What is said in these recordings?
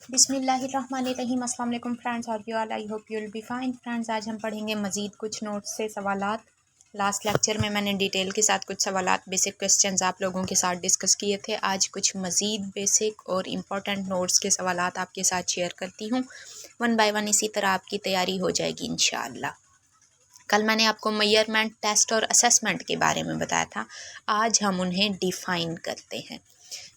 बिस्मिल्लाहिर्रहमानिर्रहीम। अस्सलाम वालेकुम फ्रेंड्स, और you all, I hope you will be fine. Friends, आज हम पढ़ेंगे मज़ीद कुछ नोट्स से सवालात। लास्ट लेक्चर में मैंने डिटेल के साथ कुछ सवालात, बेसिक क्वेश्चंस आप लोगों के साथ डिस्कस किए थे। आज कुछ मज़ीद बेसिक और इम्पॉर्टेंट नोट्स के सवालात आपके साथ शेयर करती हूँ वन बाय वन। इसी तरह आपकी तैयारी हो जाएगी इंशाअल्लाह। कल मैंने आपको मेजरमेंट, टेस्ट और असेसमेंट के बारे में बताया था। आज हम उन्हें डिफ़ाइन करते हैं।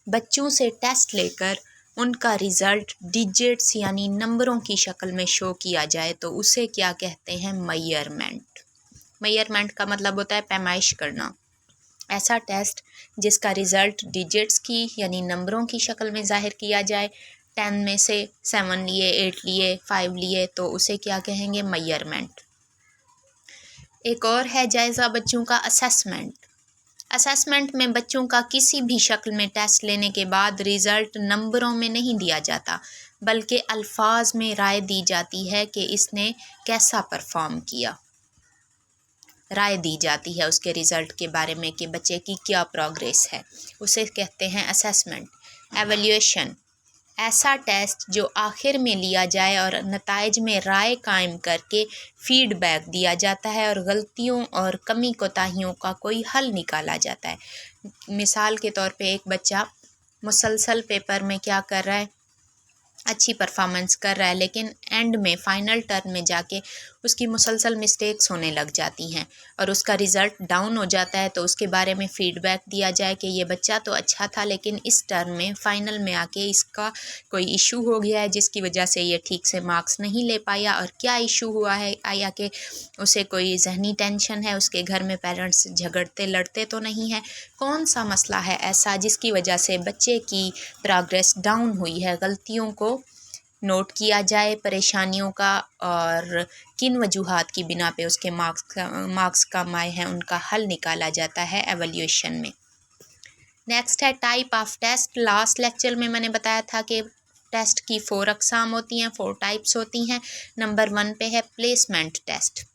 बच्चों से टेस्ट लेकर उनका रिज़ल्ट डिजिट्स यानी नंबरों की शक्ल में शो किया जाए तो उसे क्या कहते हैं? मेजरमेंट। मेजरमेंट का मतलब होता है पैमाइश करना। ऐसा टेस्ट जिसका रिज़ल्ट डिजिट्स की यानी नंबरों की शक्ल में ज़ाहिर किया जाए, 10 में से 7 लिए, 8 लिए, 5 लिए, तो उसे क्या कहेंगे? मेजरमेंट। एक और है जायज़ा बच्चों का असेसमेंट। असेसमेंट में बच्चों का किसी भी शक्ल में टेस्ट लेने के बाद रिज़ल्ट नंबरों में नहीं दिया जाता, बल्कि अल्फाज में राय दी जाती है कि इसने कैसा परफॉर्म किया। राय दी जाती है उसके रिज़ल्ट के बारे में कि बच्चे की क्या प्रोग्रेस है, उसे कहते हैं असेसमेंट। एवैल्यूएशन, ऐसा टेस्ट जो आखिर में लिया जाए और नताइज में राय कायम करके फीडबैक दिया जाता है और गलतियों और कमी कोताहियों का कोई हल निकाला जाता है। मिसाल के तौर पे एक बच्चा मुसलसल पेपर में क्या कर रहा है? अच्छी परफॉर्मेंस कर रहा है, लेकिन एंड में फ़ाइनल टर्म में जाके उसकी मुसलसल मिस्टेक्स होने लग जाती हैं और उसका रिज़ल्ट डाउन हो जाता है। तो उसके बारे में फ़ीडबैक दिया जाए कि ये बच्चा तो अच्छा था, लेकिन इस टर्म में फ़ाइनल में आके इसका कोई इशू हो गया है जिसकी वजह से ये ठीक से मार्क्स नहीं ले पाया। और क्या इशू हुआ है, या कि उसे कोई जहनी टेंशन है, उसके घर में पेरेंट्स झगड़ते लड़ते तो नहीं है, कौन सा मसला है ऐसा जिसकी वजह से बच्चे की प्रोग्रेस डाउन हुई है। गलतियों को नोट किया जाए, परेशानियों का, और किन वजूहात की बिना पे उसके मार्क्स कम आए हैं उनका हल निकाला जाता है एवैल्यूएशन में। नेक्स्ट है type of test. Last lecture में मैंने बताया था कि टेस्ट की 4 अक़साम होती हैं, 4 टाइप्स होती हैं। नंबर 1 पे है प्लेसमेंट टेस्ट।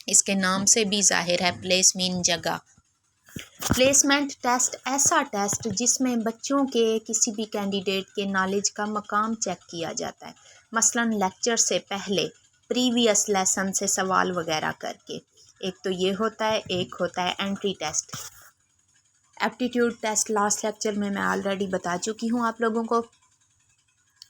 इसके नाम से भी ज़ाहिर है, प्लेस मीन जगह। प्लेसमेंट टेस्ट ऐसा टेस्ट जिसमें बच्चों के किसी भी कैंडिडेट के नॉलेज का मकाम चेक किया जाता है, मसलन लेक्चर से पहले प्रीवियस लेसन से सवाल वगैरह करके। एक तो ये होता है, एक होता है entry test. Aptitude test last lecture में मैं ऑलरेडी बता चुकी हूँ आप लोगों को।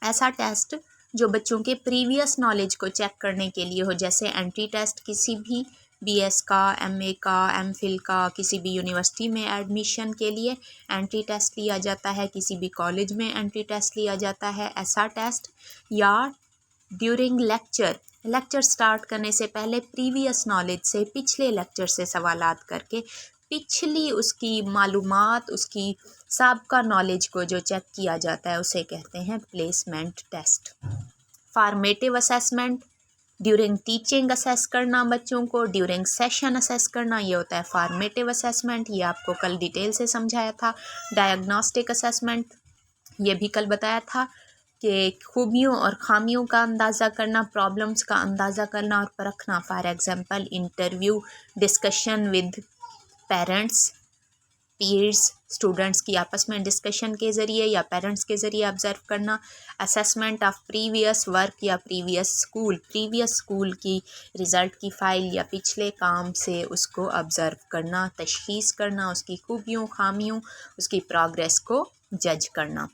ऐसा टेस्ट जो बच्चों के प्रीवियस नॉलेज को चेक करने के लिए हो, जैसे एंट्री टेस्ट किसी भी बीएस का, एमए का, एमफिल का, किसी भी यूनिवर्सिटी में एडमिशन के लिए एंट्री टेस्ट लिया जाता है, किसी भी कॉलेज में एंट्री टेस्ट लिया जाता है ऐसा टेस्ट। या ड्यूरिंग लेक्चर स्टार्ट करने से पहले प्रीवियस नॉलेज से, पिछले लेक्चर से सवालात करके पिछली उसकी मालूमात, उसकी साबका नॉलेज को जो चेक किया जाता है उसे कहते हैं placement test. Formative assessment, during teaching assess करना बच्चों को, ड्यूरिंग सेशन असेस करना, ये होता है फॉर्मेटिव असेसमेंट। ये आपको कल डिटेल से समझाया था। डायग्नोस्टिक असेसमेंट, ये भी कल बताया था कि खूबियों और खामियों का अंदाज़ा करना, प्रॉब्लम्स का अंदाज़ा करना और परखना। For example interview, discussion with parents, peers, students की आपस में डिस्कशन के ज़रिए या पेरेंट्स के ज़रिए ऑब्ज़र्व करना। असेसमेंट ऑफ प्रीवियस वर्क या प्रीवियस स्कूल की रिज़ल्ट की फ़ाइल या पिछले काम से उसको ऑब्ज़र्व करना, तशख़ीस करना, उसकी खूबियों खामियों, उसकी प्रोग्रेस को जज करना।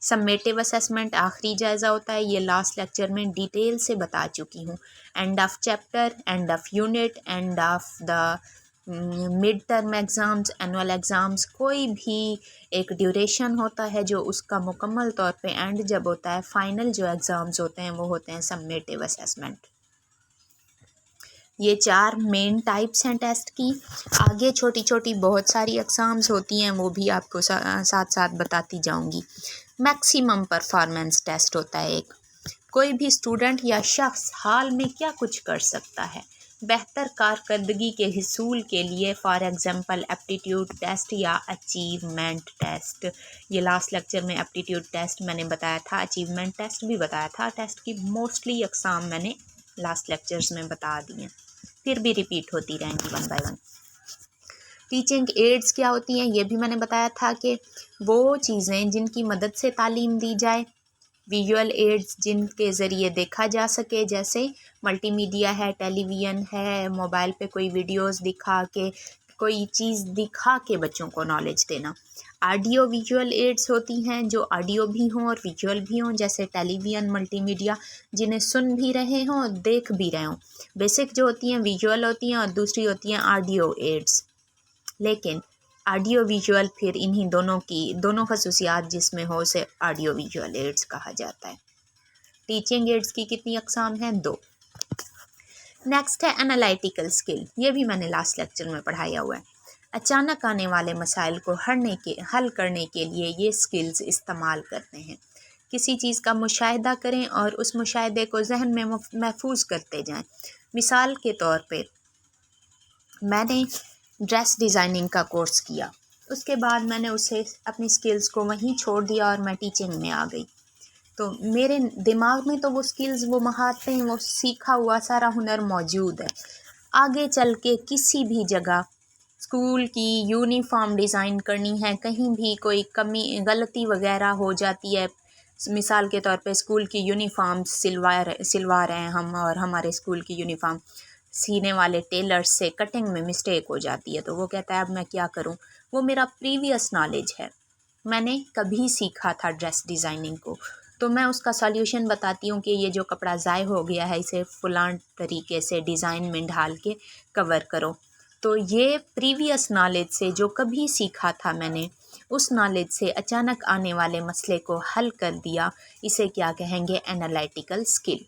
सम्मेटिव असेसमेंट आखिरी जायज़ा होता है, ये लास्ट लेक्चर में डिटेल से बता चुकी हूँ। End of chapter, end of unit, end of the mid term exams, annual exams, कोई भी एक ड्यूरेशन होता है जो उसका मुकम्मल तौर पे एंड जब होता है, फ़ाइनल जो एग्ज़ाम्स होते हैं वो होते हैं सम्मेटिव असेसमेंट। ये 4 मेन टाइप्स हैं टेस्ट की। आगे छोटी छोटी बहुत सारी एग्ज़ाम्स होती हैं, वो भी आपको साथ साथ बताती जाऊंगी। मैक्सिमम परफॉर्मेंस टेस्ट होता है एक। कोई भी स्टूडेंट या शख्स हाल में क्या कुछ कर सकता है बेहतर कारकर्दगी के हिसूल के लिए, फॉर एग्ज़ाम्पल एप्टीट्यूड टेस्ट या अचीवमेंट टेस्ट। ये लास्ट लेक्चर में एप्टीट्यूड टेस्ट मैंने बताया था, अचीवमेंट टेस्ट भी बताया था। टेस्ट की मोस्टली अक़साम मैंने लास्ट लेक्चर्स में बता दी हैं, फिर भी रिपीट होती रहेंगी one by one. Teaching ads क्या होती हैं, ये भी मैंने बताया था कि वो चीज़ें जिनकी मदद से तालीम दी जाए, विजुअल एड्स जिनके ज़रिए देखा जा सके, जैसे मल्टी मीडिया है, टेलीविज़न है, मोबाइल पे कोई वीडियोस दिखा के, कोई चीज़ दिखा के बच्चों को नॉलेज देना। ऑडियो विजुअल एड्स होती हैं जो ऑडियो भी हों और विजुअल भी हों, जैसे टेलीविज़न, मल्टीमीडिया, जिन्हें सुन भी रहे हों और देख भी रहे हों। बेसिक जो होती हैं विजुअल होती हैं और दूसरी होती हैं ऑडियो एड्स। लेकिन ऑडियो विजुअल फिर इन्हीं दोनों खसूसियात जिसमें हो उसे ऑडियो विजुअल एड्स कहा जाता है। टीचिंग एड्स की कितनी अकसाम हैं? 2। नेक्स्ट है एनालिटिकल स्किल। ये भी मैंने लास्ट लेक्चर में पढ़ाया हुआ है। अचानक आने वाले मसाइल को हल करने के लिए ये स्किल्स इस्तेमाल करते हैं। किसी चीज़ का मुशाहिदा करें और उस मुशाहिदे को जहन में महफूज करते जाएं। मिसाल के तौर पे मैंने ड्रेस डिज़ाइनिंग का कोर्स किया, उसके बाद मैंने उसे अपनी स्किल्स को वहीं छोड़ दिया और मैं टीचिंग में आ गई। तो मेरे दिमाग में तो वो स्किल्स, वो महारतें, वो सीखा हुआ सारा हुनर मौजूद है। आगे चल के किसी भी जगह स्कूल की यूनिफॉर्म डिज़ाइन करनी है, कहीं भी कोई कमी गलती वगैरह हो जाती है, मिसाल के तौर पे स्कूल की यूनिफॉर्म सिलवा रहे हैं हम, और हमारे स्कूल की यूनिफॉर्म सीने वाले टेलर से कटिंग में मिस्टेक हो जाती है, तो वो कहता है अब मैं क्या करूं। वो मेरा प्रीवियस नॉलेज है, मैंने कभी सीखा था ड्रेस डिज़ाइनिंग को, तो मैं उसका सॉल्यूशन बताती हूँ कि ये जो कपड़ा ज़ाय हो गया है इसे फलां तरीके से डिज़ाइन में ढाल के कवर करो। तो ये प्रीवियस नॉलेज से जो कभी सीखा था मैंने, उस नॉलेज से अचानक आने वाले मसले को हल कर दिया, इसे क्या कहेंगे? Analytical skill.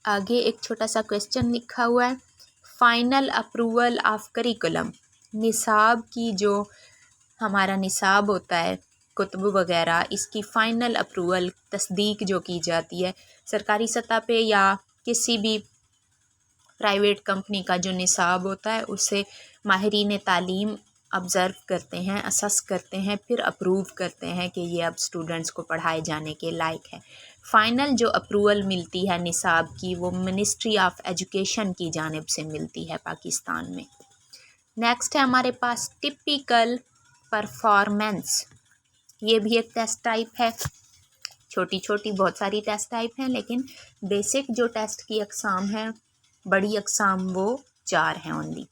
आगे एक छोटा सा क्वेश्चन लिखा हुआ है, फाइनल अप्रूवल ऑफ करिकुलम। निसाब की जो हमारा निसाब होता है, कुतुब वगैरह, इसकी फ़ाइनल अप्रूवल, तस्दीक जो की जाती है सरकारी सतह पे या किसी भी प्राइवेट कंपनी का जो निसाब होता है, उसे माहिरीन तालीम ऑब्ज़र्व करते हैं, असस करते हैं, फिर अप्रूव करते हैं कि ये अब स्टूडेंट्स को पढ़ाए जाने के लायक है। फ़ाइनल जो अप्रूवल मिलती है निसाब की, वो मिनिस्ट्री ऑफ एजुकेशन की जानिब से मिलती है पाकिस्तान में। नेक्स्ट है हमारे पास टिपिकल परफॉर्मेंस। ये भी एक टेस्ट टाइप है। छोटी छोटी बहुत सारी टेस्ट टाइप हैं, लेकिन बेसिक जो टेस्ट की अकसाम है, बड़ी अकसाम, वो 4 हैं ओनली।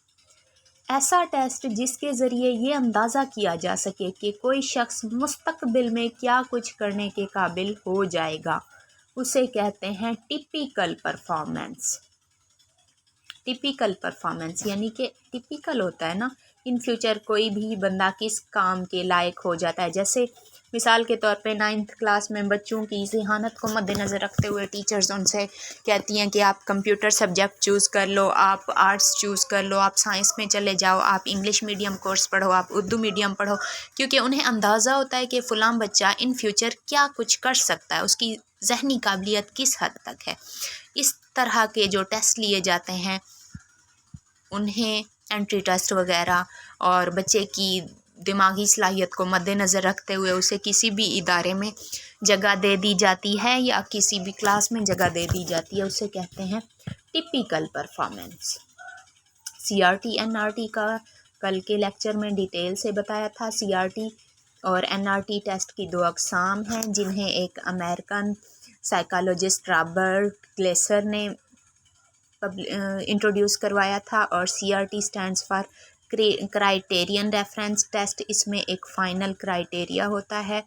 ऐसा टेस्ट जिसके ज़रिए ये अंदाज़ा किया जा सके कि कोई शख्स मुस्तकबिल में क्या कुछ करने के काबिल हो जाएगा, उसे कहते हैं टिपिकल परफॉर्मेंस। टिपिकल परफॉर्मेंस यानी कि टिपिकल होता है ना, इन फ्यूचर कोई भी बंदा किस काम के लायक हो जाता है। जैसे मिसाल के तौर पे 9th क्लास में बच्चों की ज़हानत को मद्देनज़र रखते हुए टीचर्स उनसे कहती हैं कि आप कंप्यूटर सब्जेक्ट चूज़ कर लो, आप आर्ट्स चूज़ कर लो, आप साइंस में चले जाओ, आप इंग्लिश मीडियम कोर्स पढ़ो, आप उर्दू मीडियम पढ़ो, क्योंकि उन्हें अंदाज़ा होता है कि फ़लाँ बच्चा इन फ्यूचर क्या कुछ कर सकता है, उसकी ज़हनी काबिलियत किस हद तक है। इस तरह के जो टेस्ट लिए जाते हैं, उन्हें एंट्री टेस्ट वगैरह, और बच्चे की दिमागी सलाहियत को मद्देनज़र रखते हुए उसे किसी भी इदारे में जगह दे दी जाती है या किसी भी क्लास में जगह दे दी जाती है, उसे कहते हैं टिपिकल परफॉर्मेंस। CRT NRT का कल के लेक्चर में डिटेल से बताया था। CRT और NRT टेस्ट की 2 अक़साम हैं, जिन्हें एक अमेरिकन साइकोलॉजिस्ट रॉबर्ट ग्लेसर ने इंट्रोड्यूस करवाया था, और CRT stands for criterion reference test. इसमें एक फ़ाइनल क्राइटेरिया होता है,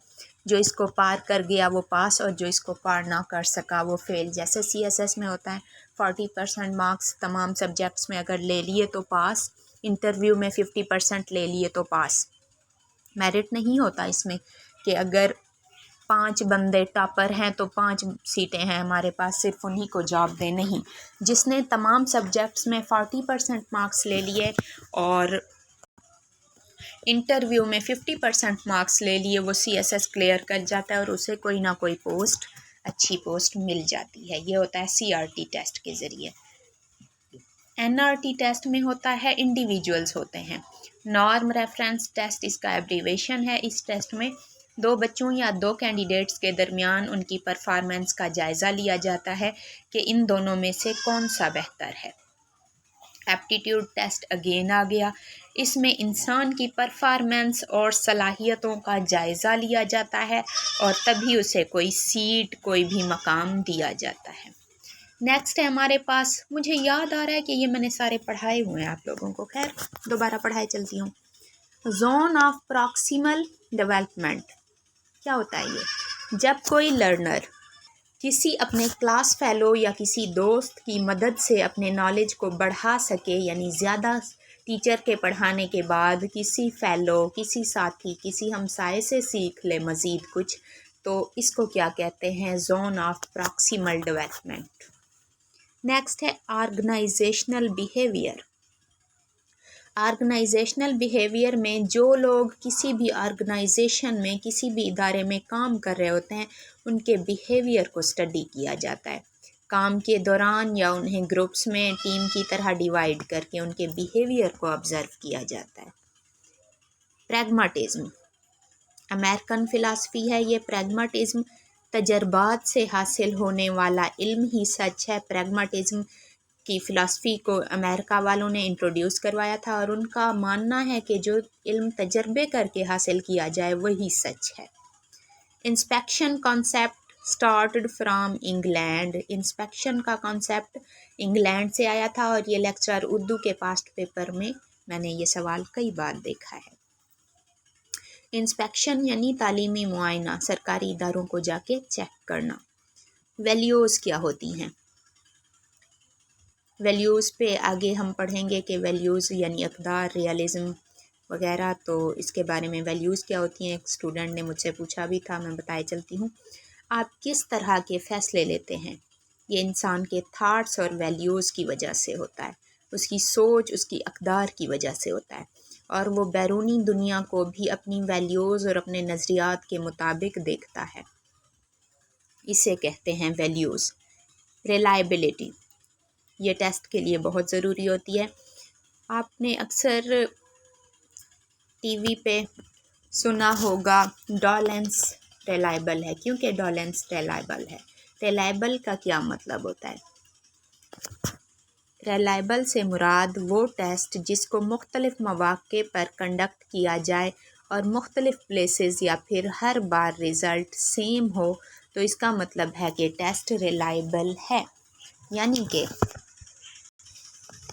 जो इसको पार कर गया वो पास, और जो इसको पार ना कर सका वो फेल। जैसे CSS में होता है 40% मार्क्स तमाम सब्जेक्ट्स में अगर ले लिए तो पास, इंटरव्यू में 50% ले लिए तो पास। मेरिट नहीं होता इसमें कि अगर 5 बंदे टॉपर हैं तो 5 सीटें हैं हमारे पास, सिर्फ उन्हीं को जॉब दे, नहीं। जिसने तमाम सब्जेक्ट्स में 40% मार्क्स ले लिए और इंटरव्यू में 50% मार्क्स ले लिए, वो CSS क्लियर कर जाता है और उसे कोई ना कोई पोस्ट, अच्छी पोस्ट मिल जाती है। ये होता है CRT टेस्ट के ज़रिए। NRT टेस्ट में होता है इंडिविजुअल्स होते हैं। नॉर्म रेफरेंस टेस्ट इसका एब्रीवेशन है। इस टेस्ट में 2 बच्चों या 2 कैंडिडेट्स के दरमियान उनकी परफॉर्मेंस का जायज़ा लिया जाता है कि इन दोनों में से कौन सा बेहतर है। एप्टीट्यूड टेस्ट अगेन आ गया। इसमें इंसान की परफॉर्मेंस और सलाहियतों का जायज़ा लिया जाता है और तभी उसे कोई सीट, कोई भी मकाम दिया जाता है। नेक्स्ट है हमारे पास, मुझे याद आ रहा है कि ये मैंने सारे पढ़ाए हुए हैं आप लोगों को, खैर दोबारा पढ़ाए चलती हूँ। जोन ऑफ प्रॉक्सिमल डेवलपमेंट क्या होता है ये? जब कोई लर्नर किसी अपने क्लास फेलो या किसी दोस्त की मदद से अपने नॉलेज को बढ़ा सके, यानी ज़्यादा टीचर के पढ़ाने के बाद किसी फेलो, किसी साथी, किसी हमसाये से सीख ले मज़ीद कुछ, तो इसको क्या कहते हैं? Zone of proximal development. Next है ऑर्गेनाइजेशनल बिहेवियर। ऑर्गेनाइजेशनल बिहेवियर में जो लोग किसी भी ऑर्गेनाइजेशन में, किसी भी इदारे में काम कर रहे होते हैं, उनके बिहेवियर को स्टडी किया जाता है। काम के दौरान या उन्हें ग्रुप्स में टीम की तरह डिवाइड करके उनके बिहेवियर को ऑब्ज़र्व किया जाता है। प्रैग्माटिज्म अमेरिकन फ़िलासफ़ी है ये। प्रैग्माटिज्म तजर्बात से हासिल होने वाला इल्म ही सच है। प्रैग्माटिज्म की फ़िलासफ़ी को अमेरिका वालों ने इंट्रोड्यूस करवाया था और उनका मानना है कि जो इल्म तजर्बे करके हासिल किया जाए वही सच है। Inspection concept started from England. Inspection का कॉन्सेप्ट इंग्लैंड से आया था और ये लेक्चर उर्दू के पास्ट पेपर में मैंने ये सवाल कई बार देखा है। इंस्पेक्शन यानी तालीमी मुआयना, सरकारी इदारों को जाके चेक करना। वैल्यूज़ क्या होती हैं? वैल्यूज़ पे आगे हम पढ़ेंगे कि वैल्यूज़ यानी अक़दार, रियलिज़म वगैरह, तो इसके बारे में वैल्यूज़ क्या होती हैं एक स्टूडेंट ने मुझसे पूछा भी था, मैं बताए चलती हूँ। आप किस तरह के फ़ैसले लेते हैं? ये इंसान के थाट्स और वैल्यूज़ की वजह से होता है, उसकी सोच, उसकी अक़दार की वजह से होता है, और वो बैरूनी दुनिया को भी अपनी वैल्यूज़ और अपने नज़रियात के मुताबिक देखता है। इसे कहते हैं वैल्यूज़। रिलायबिलिटी ये टेस्ट के लिए बहुत ज़रूरी होती है। आपने अक्सर टीवी पे सुना होगा डॉलेंस रिलायबल है। क्योंकि डॉलेंस रिलायबल है, रिलायबल का क्या मतलब होता है? रिलायबल से मुराद वो टेस्ट जिसको मुख्तलिफ मौक़े पर कंडक्ट किया जाए और मुख्तलिफ प्लेसेस या फिर हर बार रिज़ल्ट सेम हो, तो इसका मतलब है कि टेस्ट रिलायबल है। यानी कि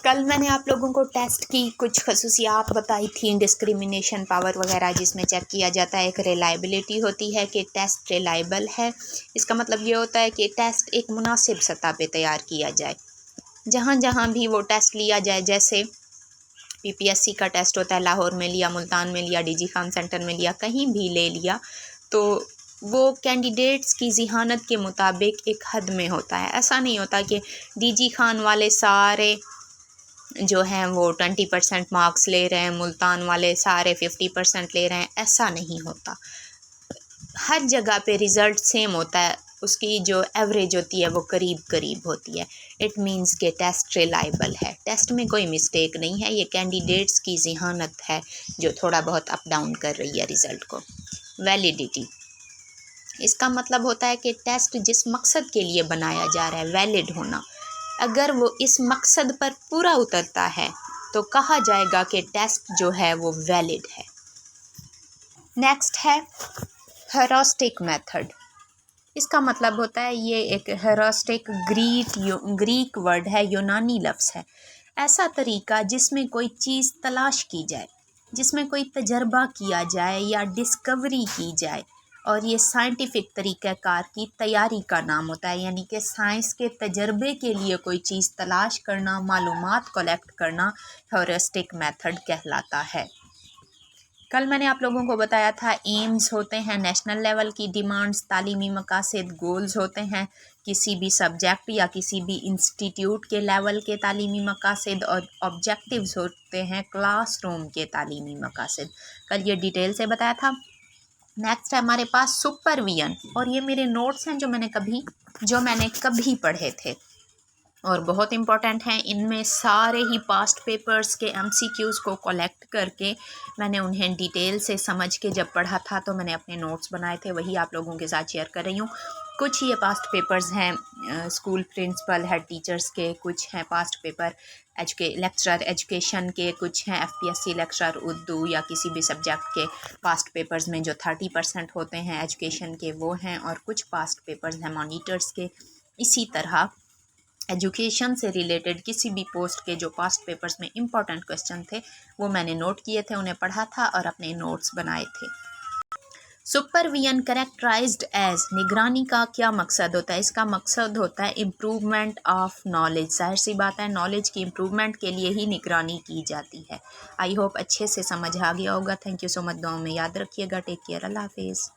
कल मैंने आप लोगों को टेस्ट की कुछ खसूसियात बताई थी, डिस्क्रिमिनेशन पावर वगैरह, जिसमें चेक किया जाता है। एक रिलायबिलिटी होती है कि टेस्ट रिलायबल है। इसका मतलब ये होता है कि टेस्ट एक मुनासिब सतह पे तैयार किया जाए। जहाँ जहाँ भी वो टेस्ट लिया जाए, जैसे PPSC का टेस्ट होता है, लाहौर में लिया, मुल्तान में लिया, DG खान सेंटर में लिया, कहीं भी ले लिया, तो वो कैंडिडेट्स की ज़हानत के मुताबिक एक हद में होता है। ऐसा नहीं होता कि DG खान वाले सारे जो हैं वो 20% मार्क्स ले रहे हैं, मुल्तान वाले सारे 50% ले रहे हैं, ऐसा नहीं होता। हर जगह पे रिज़ल्ट सेम होता है, उसकी जो एवरेज होती है वो करीब करीब होती है। इट मींस के टेस्ट रिलायबल है, टेस्ट में कोई मिस्टेक नहीं है। ये कैंडिडेट्स की ज़हानत है जो थोड़ा बहुत अप डाउन कर रही है रिज़ल्ट को। वैलिडिटी इसका मतलब होता है कि टेस्ट जिस मकसद के लिए बनाया जा रहा है, वैलिड होना। अगर वो इस मकसद पर पूरा उतरता है तो कहा जाएगा कि टेस्ट जो है वो वैलिड है। नेक्स्ट है हेरोस्टिक मेथड। इसका मतलब होता है, ये एक हेरोस्टिक ग्रीक वर्ड है, यूनानी लफ्ज़ है। ऐसा तरीका जिसमें कोई चीज़ तलाश की जाए, जिसमें कोई तजर्बा किया जाए या डिस्कवरी की जाए, और ये साइंटिफिक तरीक़ाकार की तैयारी का नाम होता है। यानी कि साइंस के तजर्बे के लिए कोई चीज़ तलाश करना, मालूमात कलेक्ट करना हेरोस्टिक मेथड कहलाता है। कल मैंने आप लोगों को बताया था एम्स होते हैं नेशनल लेवल की डिमांड्स, तालीमी मकासद, गोल्स होते हैं किसी भी सब्जेक्ट या किसी भी इंस्टीट्यूट के लेवल के तालीमी मकासद, और ऑब्जेक्टिव्स होते हैं क्लासरूम के तालीमी मकासद। कल ये डिटेल से बताया था। नेक्स्ट है हमारे पास सुपरविजन, और ये मेरे नोट्स हैं जो मैंने कभी पढ़े थे और बहुत इम्पॉर्टेंट हैं। इनमें सारे ही पास्ट पेपर्स के MCQs को कलेक्ट करके मैंने उन्हें डिटेल से समझ के जब पढ़ा था तो मैंने अपने नोट्स बनाए थे, वही आप लोगों के साथ शेयर कर रही हूँ। کچھ یہ پاسٹ پیپرز ہیں اسکول پرنسپل ہیڈ ٹیچرز کے، کچھ ہیں پاسٹ پیپر لیکچرر ایجوکیشن کے، کچھ ہیں FPSC لیکچرر اردو یا کسی بھی سبجیکٹ کے پاسٹ پیپرز میں جو 30% ہوتے ہیں ایجوکیشن کے وہ ہیں، اور کچھ پاسٹ پیپرز ہیں مانیٹرز کے۔ اسی طرح ایجوکیشن سے ریلیٹڈ کسی بھی پوسٹ کے جو پاسٹ پیپرز میں امپورٹنٹ کوسچن تھے وہ میں نے نوٹ کیے تھے، انہیں پڑھا تھا اور اپنے نوٹس بنائے تھے۔ سپرویژن کریکٹرائزڈ ایز، نگرانی کا کیا مقصد ہوتا ہے؟ اس کا مقصد ہوتا ہے امپروومنٹ آف نالج۔ ظاہر سی بات ہے نالج کی امپروومنٹ کے لیے ہی نگرانی کی جاتی ہے۔ آئی ہوپ اچھے سے سمجھ آ گیا ہوگا۔ تھینک یو سو مچ، دعاؤں میں یاد رکھیے گا۔ ٹیک کیئر، اللہ حافظ۔